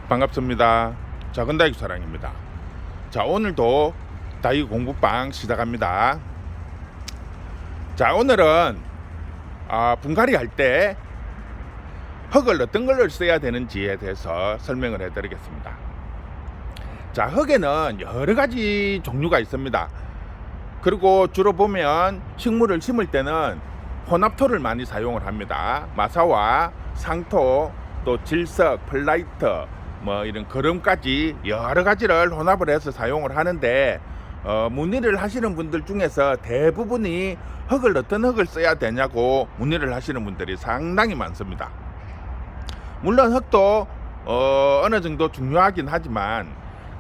반갑습니다. 작은 다육 사랑입니다. 자, 오늘도 다육 공부방 시작합니다. 자, 오늘은 분갈이 할 때 흙을 어떤 걸 써야 되는지에 대해서 설명을 해드리겠습니다. 자, 흙에는 여러 가지 종류가 있습니다. 그리고 주로 보면 식물을 심을 때는 혼합토를 많이 사용을 합니다. 마사와 상토, 또 질석, 플라이트, 이런 거름까지 여러 가지를 혼합을 해서 사용을 하는데, 문의를 하시는 분들 중에서 대부분이 흙을 어떤 흙을 써야 되냐고 문의를 하시는 분들이 상당히 많습니다. 물론 흙도 어느 정도 중요하긴 하지만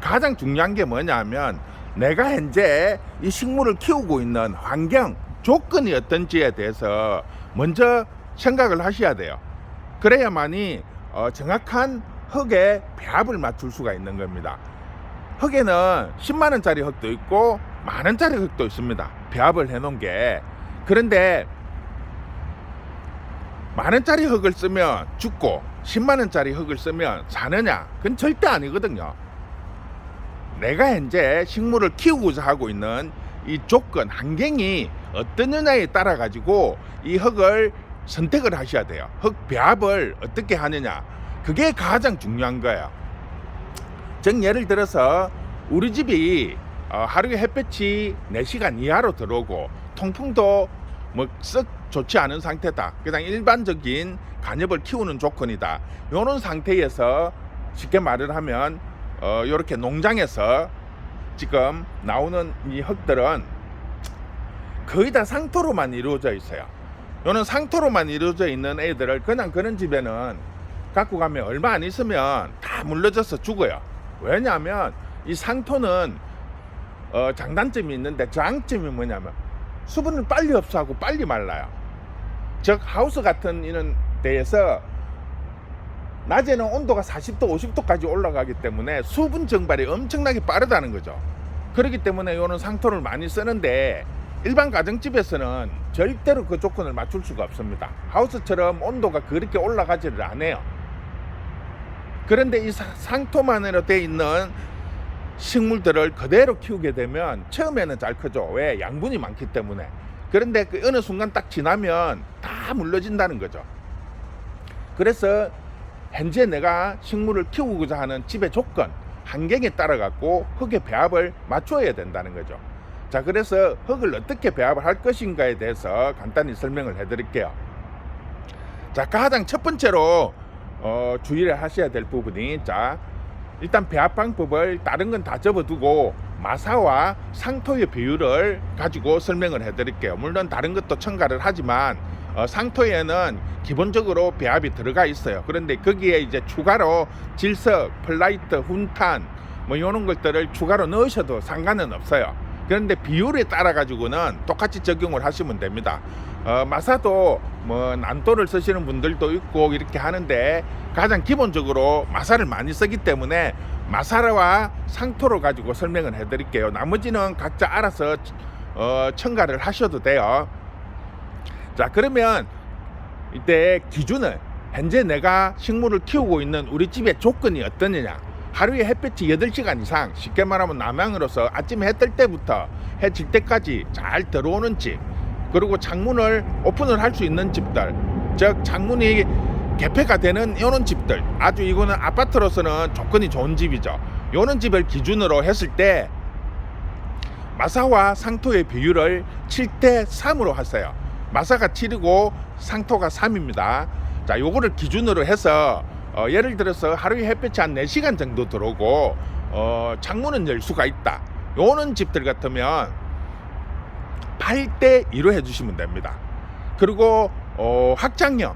가장 중요한 게 뭐냐면 내가 현재 이 식물을 키우고 있는 환경, 조건이 어떤지에 대해서 먼저 생각을 하셔야 돼요. 그래야만이 정확한 흙의 배합을 맞출 수가 있는 겁니다. 흙에는 10만원짜리 흙도 있고 만원짜리 흙도 있습니다. 배합을 해 놓은 게. 그런데 만원짜리 흙을 쓰면 죽고 10만원짜리 흙을 쓰면 사느냐? 그건 절대 아니거든요. 내가 현재 식물을 키우고자 하고 있는 이 조건, 환경이 어떠느냐에 따라 가지고 이 흙을 선택을 하셔야 돼요. 흙 배합을 어떻게 하느냐, 그게 가장 중요한 거예요. 즉 예를 들어서 우리 집이 하루에 햇볕이 4시간 이하로 들어오고 통풍도 썩 좋지 않은 상태다, 그냥 일반적인 간엽을 키우는 조건이다, 이런 상태에서 쉽게 말을 하면 이렇게 농장에서 지금 나오는 이 흙들은 거의 다 상토로만 이루어져 있어요. 요는 상토로만 이루어져 있는 애들을 그냥 그런 집에는 갖고 가면 얼마 안 있으면 다 물러져서 죽어요. 왜냐하면 이 상토는 장단점이 있는데 장점이 뭐냐면 수분을 빨리 흡수하고 빨리 말라요. 즉 하우스 같은 이런 데에서 낮에는 온도가 40도 50도까지 올라가기 때문에 수분 증발이 엄청나게 빠르다는 거죠. 그렇기 때문에 이런 상토를 많이 쓰는데 일반 가정집에서는 절대로 그 조건을 맞출 수가 없습니다. 하우스처럼 온도가 그렇게 올라가지를 않아요. 그런데 이 상토만으로 되어 있는 식물들을 그대로 키우게 되면 처음에는 잘 크죠. 왜? 양분이 많기 때문에. 그런데 그 어느 순간 딱 지나면 다 물러진다는 거죠. 그래서 현재 내가 식물을 키우고자 하는 집의 조건, 환경에 따라 갖고 흙의 배합을 맞춰야 된다는 거죠. 자, 그래서 흙을 어떻게 배합을 할 것인가에 대해서 간단히 설명을 해 드릴게요. 자, 가장 첫 번째로 주의를 하셔야 될 부분이, 자, 일단 배합 방법을 다른 건 다 접어두고 마사와 상토의 비율을 가지고 설명을 해 드릴게요. 물론 다른 것도 첨가를 하지만 상토에는 기본적으로 배합이 들어가 있어요. 그런데 거기에 이제 추가로 질석, 플라이트, 훈탄 이런 것들을 추가로 넣으셔도 상관은 없어요. 그런데 비율에 따라 가지고는 똑같이 적용을 하시면 됩니다. 마사도 난도를 쓰시는 분들도 있고 이렇게 하는데 가장 기본적으로 마사를 많이 쓰기 때문에 마사와 상토를 가지고 설명을 해 드릴게요. 나머지는 각자 알아서 첨가를 하셔도 돼요. 자, 그러면 이때 기준을, 현재 내가 식물을 키우고 있는 우리 집의 조건이 어떠느냐, 하루에 햇볕이 8시간 이상, 쉽게 말하면 남양으로서 아침에 해 뜰 때부터 해 질 때까지 잘 들어오는 집, 그리고 창문을 오픈을 할 수 있는 집들, 즉 창문이 개폐가 되는 이런 집들, 아주 이거는 아파트로서는 조건이 좋은 집이죠. 이런 집을 기준으로 했을 때 마사와 상토의 비율을 7대3으로 하세요. 마사가 7이고 상토가 3입니다. 자, 요거를 기준으로 해서 예를 들어서 하루에 햇볕이 한 4시간 정도 들어오고 창문은 열 수가 있다, 요런 집들 같으면 8대2로 해주시면 됩니다. 그리고 확장형,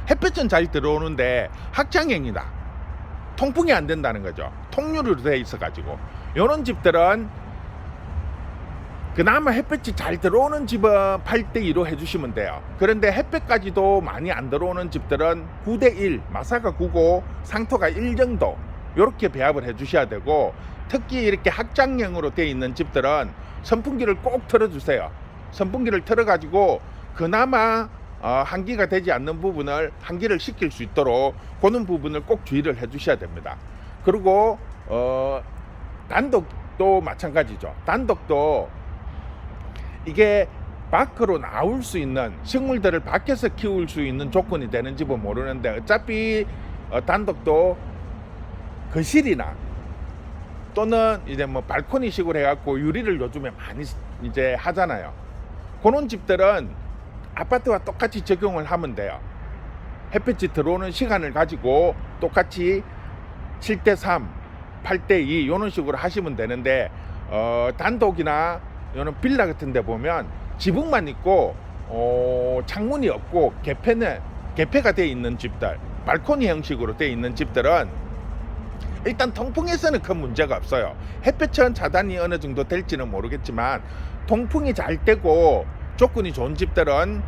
햇볕은 잘 들어오는데 확장형이다, 통풍이 안 된다는 거죠. 통유리로 되어 있어 가지고 요런 집들은 그나마 햇볕이 잘 들어오는 집은 8대2로 해주시면 돼요. 그런데 햇볕까지도 많이 안 들어오는 집들은 9대1, 마사가 9고 상토가 1 정도, 이렇게 배합을 해주셔야 되고, 특히 이렇게 확장형으로 되어 있는 집들은 선풍기를 꼭 틀어주세요. 선풍기를 틀어가지고 그나마 환기가 되지 않는 부분을 환기를 시킬 수 있도록 그런 부분을 꼭 주의를 해 주셔야 됩니다. 그리고 단독도 마찬가지죠. 단독도 이게 밖으로 나올 수 있는 식물들을 밖에서 키울 수 있는 조건이 되는지는 모르는데 어차피 단독도 거실이나 또는 이제 뭐 발코니식으로 해갖고 유리를 요즘에 많이 이제 하잖아요. 그런 집들은 아파트와 똑같이 적용을 하면 돼요. 햇빛이 들어오는 시간을 가지고 똑같이 7:3, 8:2 이런 식으로 하시면 되는데 단독이나 이런 빌라 같은 데 보면 지붕만 있고 창문이 없고 개폐가 되어 있는 집들, 발코니 형식으로 되어 있는 집들은 일단 통풍에서는 큰 문제가 없어요. 햇볕은 차단이 어느 정도 될지는 모르겠지만 통풍이 잘 되고 조건이 좋은 집들은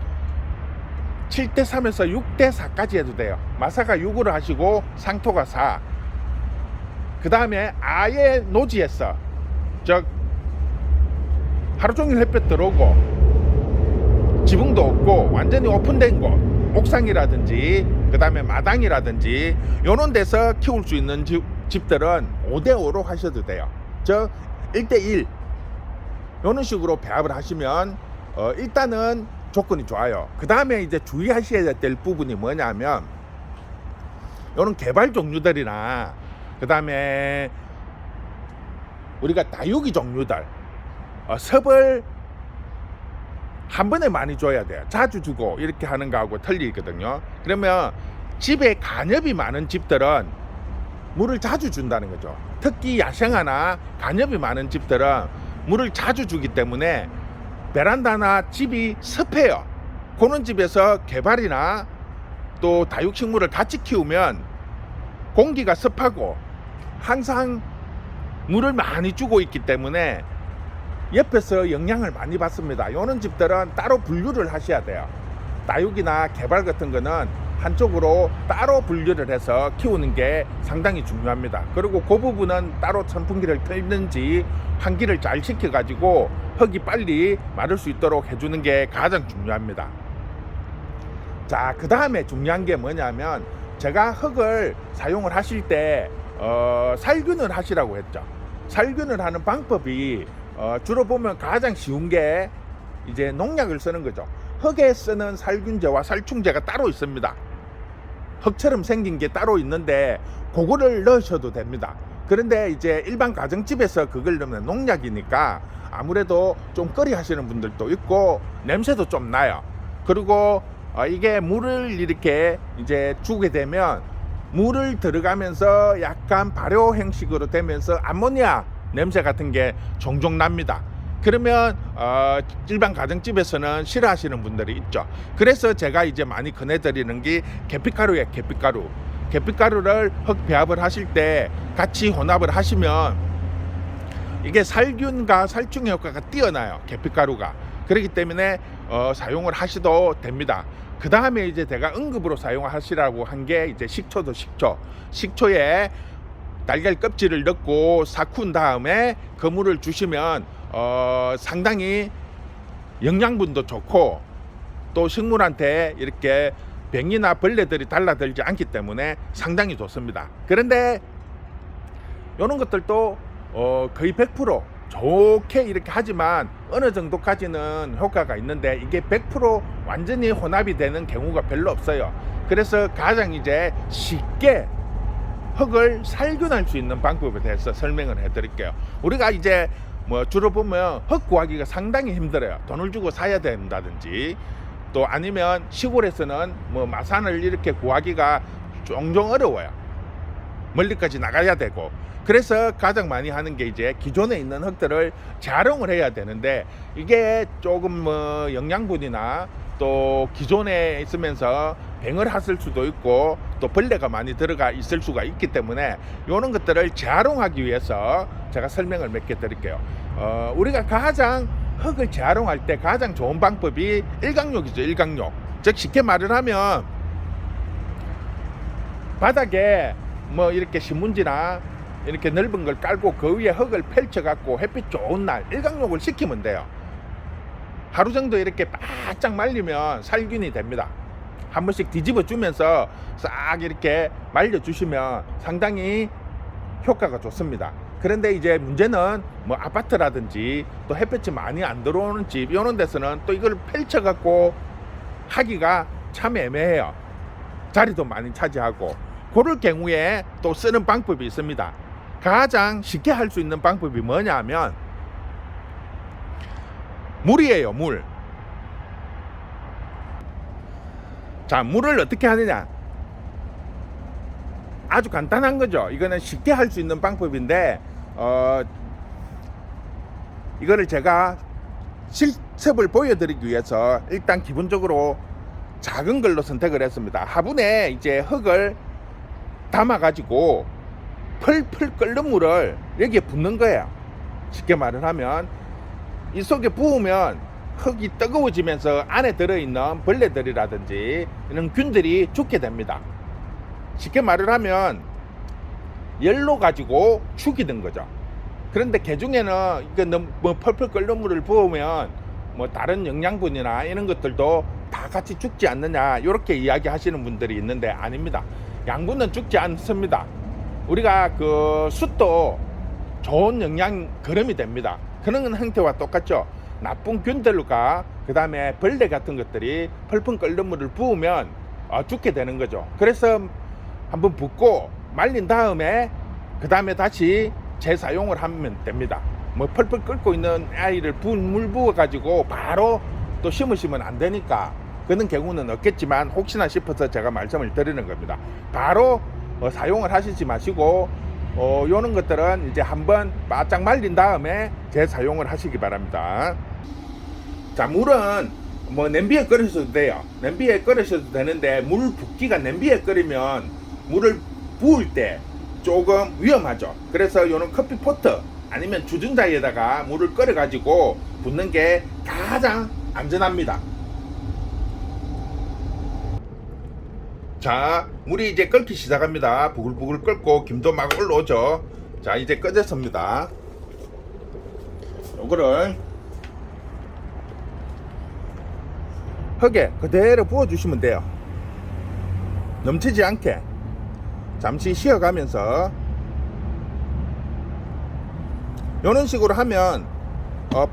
7:3에서 6:4까지 해도 돼요. 마사가 6으로 하시고 상토가 4. 그 다음에 아예 노지에서 하루 종일 햇볕 들어오고 지붕도 없고 완전히 오픈된 곳, 옥상이라든지 그 다음에 마당이라든지 이런 데서 키울 수 있는 집들은 5:5로 하셔도 돼요. 1:1 이런 식으로 배합을 하시면 일단은 조건이 좋아요. 그 다음에 이제 주의하셔야 될 부분이 뭐냐면 이런 개발 종류들이나 그 다음에 우리가 다육이 종류들 섭을 한 번에 많이 줘야 돼요. 자주 주고 이렇게 하는 거하고 틀리거든요. 그러면 집에 간엽이 많은 집들은 물을 자주 준다는 거죠. 특히 야생화나 간엽이 많은 집들은 물을 자주 주기 때문에 베란다나 집이 습해요. 그런 집에서 개발이나 또 다육식물을 같이 키우면 공기가 습하고 항상 물을 많이 주고 있기 때문에 옆에서 영향을 많이 받습니다. 이런 집들은 따로 분류를 하셔야 돼요. 다육이나 개발 같은 거는 한쪽으로 따로 분류를 해서 키우는 게 상당히 중요합니다. 그리고 그 부분은 따로 선풍기를 틀는지 환기를 잘 시켜가지고 흙이 빨리 마를 수 있도록 해주는 게 가장 중요합니다. 자, 그 다음에 중요한 게 뭐냐면 제가 흙을 사용을 하실 때 살균을 하시라고 했죠. 살균을 하는 방법이 주로 보면 가장 쉬운 게 이제 농약을 쓰는 거죠. 흙에 쓰는 살균제와 살충제가 따로 있습니다. 흙처럼 생긴 게 따로 있는데 그거를 넣으셔도 됩니다. 그런데 이제 일반 가정집에서 그걸 넣으면 농약이니까 아무래도 좀 꺼리 하시는 분들도 있고 냄새도 좀 나요. 그리고 이게 물을 이렇게 이제 주게 되면 물을 들어가면서 약간 발효 형식으로 되면서 암모니아 냄새 같은 게 종종 납니다. 그러면 일반 가정집에서는 싫어하시는 분들이 있죠. 그래서 제가 이제 많이 권해드리는 게 계피가루예요. 계피가루를 흙 배합을 하실 때 같이 혼합을 하시면 이게 살균과 살충 효과가 뛰어나요. 계피가루가. 그렇기 때문에 사용을 하셔도 됩니다. 그 다음에 이제 제가 응급으로 사용하시라고 한 게 이제 식초도 식초에 달걀 껍질을 넣고 삭힌 다음에 그 물을 주시면 상당히 영양분도 좋고 또 식물한테 이렇게 병이나 벌레들이 달라들지 않기 때문에 상당히 좋습니다. 그런데 이런 것들도 거의 100% 좋게 이렇게 하지만 어느 정도까지는 효과가 있는데 이게 100% 완전히 혼합이 되는 경우가 별로 없어요. 그래서 가장 이제 쉽게 흙을 살균할 수 있는 방법에 대해서 설명을 해드릴게요. 우리가 이제 뭐 주로 보면 흙 구하기가 상당히 힘들어요. 돈을 주고 사야 된다든지 또 아니면 시골에서는 뭐 마산을 이렇게 구하기가 종종 어려워요. 멀리까지 나가야 되고. 그래서 가장 많이 하는 게 이제 기존에 있는 흙들을 재활용을 해야 되는데 이게 조금 뭐 영양분이나 또 기존에 있으면서 병을 하실 수도 있고 또 벌레가 많이 들어가 있을 수가 있기 때문에 이런 것들을 재활용하기 위해서 제가 설명을 몇 개 드릴게요. 우리가 가장 흙을 재활용할 때 가장 좋은 방법이 일광욕이죠. 일광욕. 즉 쉽게 말을 하면 바닥에 뭐 이렇게 신문지나 이렇게 넓은 걸 깔고 그 위에 흙을 펼쳐 갖고 햇빛 좋은 날 일광욕을 시키면 돼요. 하루 정도 이렇게 바짝 말리면 살균이 됩니다. 한 번씩 뒤집어 주면서 싹 이렇게 말려 주시면 상당히 효과가 좋습니다. 그런데 이제 문제는 뭐 아파트라든지 또 햇볕이 많이 안 들어오는 집 이런 데서는 또 이걸 펼쳐 갖고 하기가 참 애매해요. 자리도 많이 차지하고. 그럴 경우에 또 쓰는 방법이 있습니다. 가장 쉽게 할 수 있는 방법이 뭐냐 하면 물이에요. 물. 자, 물을 어떻게 하느냐, 아주 간단한 거죠. 이거는 쉽게 할 수 있는 방법인데 이거를 제가 실습을 보여드리기 위해서 일단 기본적으로 작은 걸로 선택을 했습니다. 화분에 이제 흙을 담아 가지고 펄펄 끓는 물을 여기에 붓는 거예요. 쉽게 말을 하면 이 속에 부으면 흙이 뜨거워지면서 안에 들어있는 벌레들이라든지 이런 균들이 죽게 됩니다. 쉽게 말을 하면 열로 가지고 죽이는 거죠. 그런데 개중에는 이거 뭐 펄펄 끓는 물을 부으면 뭐 다른 영양분이나 이런 것들도 다 같이 죽지 않느냐 이렇게 이야기하시는 분들이 있는데 아닙니다. 양분은 죽지 않습니다. 우리가 그 숯도 좋은 영양 거름이 됩니다. 그런 형태와 똑같죠. 나쁜 균들과 그 다음에 벌레 같은 것들이 펄펄 끓는 물을 부으면 죽게 되는 거죠. 그래서 한번 붓고 말린 다음에 그 다음에 다시 재사용을 하면 됩니다. 뭐 펄펄 끓고 있는 아이를 물 부어 가지고 바로 또 심으시면 안 되니까 그런 경우는 없겠지만 혹시나 싶어서 제가 말씀을 드리는 겁니다. 바로 사용을 하시지 마시고 요런 것들은 이제 한번 바짝 말린 다음에 재사용을 하시기 바랍니다. 자, 물은 뭐 냄비에 끓이셔도 돼요. 냄비에 끓이셔도 되는데 물 붓기가 냄비에 끓이면 물을 부을 때 조금 위험하죠. 그래서 요런 커피포트 아니면 주전자에다가 물을 끓여 가지고 붓는 게 가장 안전합니다. 자, 물이 이제 끓기 시작합니다. 부글부글 끓고 김도 막 올라오죠. 자, 이제 꺼졌습니다. 요거를 흙에 그대로 부어주시면 돼요. 넘치지 않게 잠시 쉬어가면서 이런 식으로 하면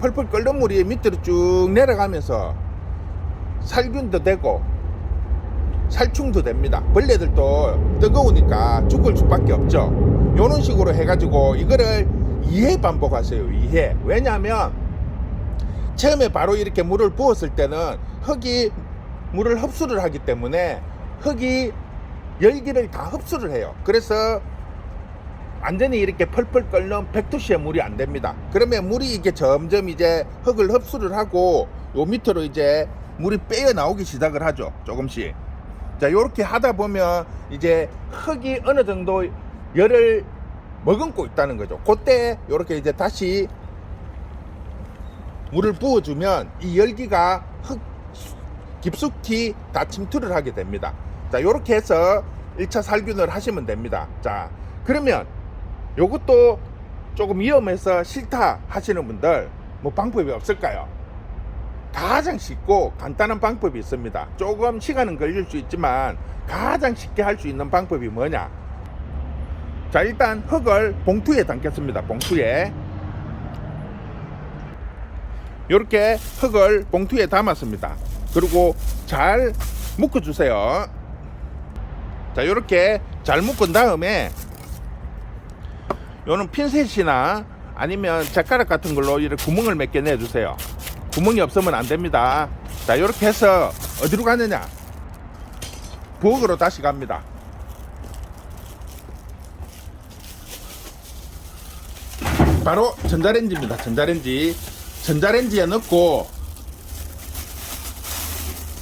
펄펄 끓는 물이 밑으로 쭉 내려가면서 살균도 되고 살충도 됩니다. 벌레들도 뜨거우니까 죽을 수밖에 없죠. 이런 식으로 해가지고 이거를 2회 반복하세요. 2회. 왜냐하면 처음에 바로 이렇게 물을 부었을 때는 흙이 물을 흡수를 하기 때문에 흙이 열기를 다 흡수를 해요. 그래서 완전히 이렇게 펄펄 끓는 100도씨의 물이 안 됩니다. 그러면 물이 이게 점점 이제 흙을 흡수를 하고 요 밑으로 이제 물이 빼어 나오기 시작을 하죠. 조금씩. 자, 요렇게 하다 보면 이제 흙이 어느 정도 열을 머금고 있다는 거죠. 그때 요렇게 이제 다시 물을 부어주면 이 열기가 흙 깊숙이 다 침투를 하게 됩니다. 자, 요렇게 해서 1차 살균을 하시면 됩니다. 자, 그러면 요것도 조금 위험해서 싫다 하시는 분들 뭐 방법이 없을까요? 가장 쉽고 간단한 방법이 있습니다. 조금 시간은 걸릴 수 있지만 가장 쉽게 할 수 있는 방법이 뭐냐? 자, 일단 흙을 봉투에 담겠습니다. 봉투에 이렇게 흙을 봉투에 담았습니다. 그리고 잘 묶어주세요. 자, 이렇게 잘 묶은 다음에 요는 핀셋이나 아니면 젓가락 같은 걸로 이렇게 구멍을 몇 개 내주세요. 구멍이 없으면 안 됩니다. 자, 이렇게 해서 어디로 가느냐? 부엌으로 다시 갑니다. 바로 전자레인지입니다. 전자레인지에 넣고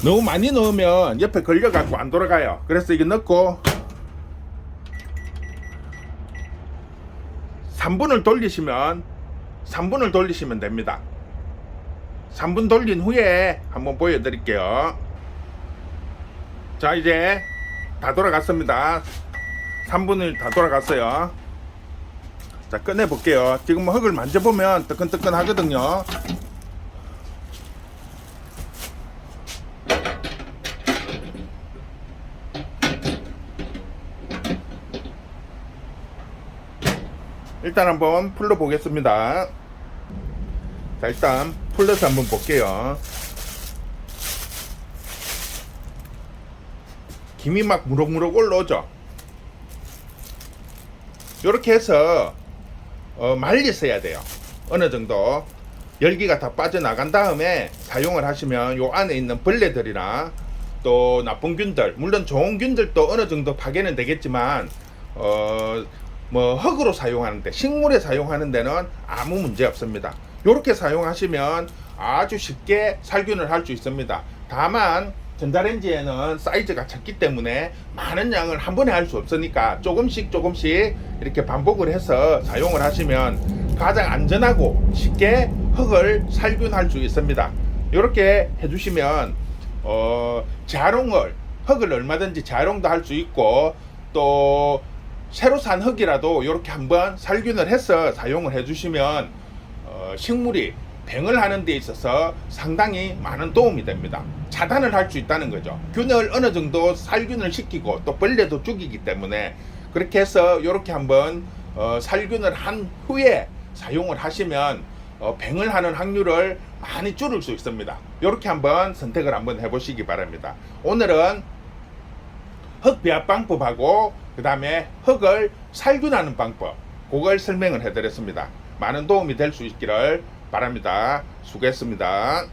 너무 많이 넣으면 옆에 걸려갖고 안 돌아가요. 그래서 이게 넣고 3분을 돌리시면 됩니다. 3분 돌린 후에 한번 보여드릴게요. 자, 이제 다 돌아갔습니다. 3분을 다 돌아갔어요. 자, 꺼내 볼게요. 지금 흙을 만져보면 뜨끈뜨끈 하거든요. 일단 한번 풀러 보겠습니다. 자, 일단 풀러서 한번 볼게요. 김이 막 무럭무럭 올라오죠. 이렇게 해서 말렸어야 돼요. 어느 정도 열기가 다 빠져나간 다음에 사용을 하시면 요 안에 있는 벌레들이나 또 나쁜 균들, 물론 좋은 균들도 어느 정도 파괴는 되겠지만 뭐 흙으로 사용하는데, 식물에 사용하는 데는 아무 문제 없습니다. 이렇게 사용하시면 아주 쉽게 살균을 할 수 있습니다. 다만 전자레인지에는 사이즈가 작기 때문에 많은 양을 한 번에 할 수 없으니까 조금씩 이렇게 반복을 해서 사용을 하시면 가장 안전하고 쉽게 흙을 살균할 수 있습니다. 이렇게 해주시면 재활용을, 흙을 얼마든지 재활용도 할 수 있고, 또 새로 산 흙이라도 이렇게 한번 살균을 해서 사용을 해주시면 식물이 병을 하는 데 있어서 상당히 많은 도움이 됩니다. 차단을 할 수 있다는 거죠. 균을 어느 정도 살균을 시키고 또 벌레도 죽이기 때문에, 그렇게 해서 이렇게 한번 살균을 한 후에 사용을 하시면 병을 하는 확률을 많이 줄일 수 있습니다. 이렇게 한번 선택을 한번 해보시기 바랍니다. 오늘은 흙 배합 방법하고 그 다음에 흙을 살균하는 방법, 그걸 설명을 해드렸습니다. 많은 도움이 될 수 있기를 바랍니다. 수고했습니다.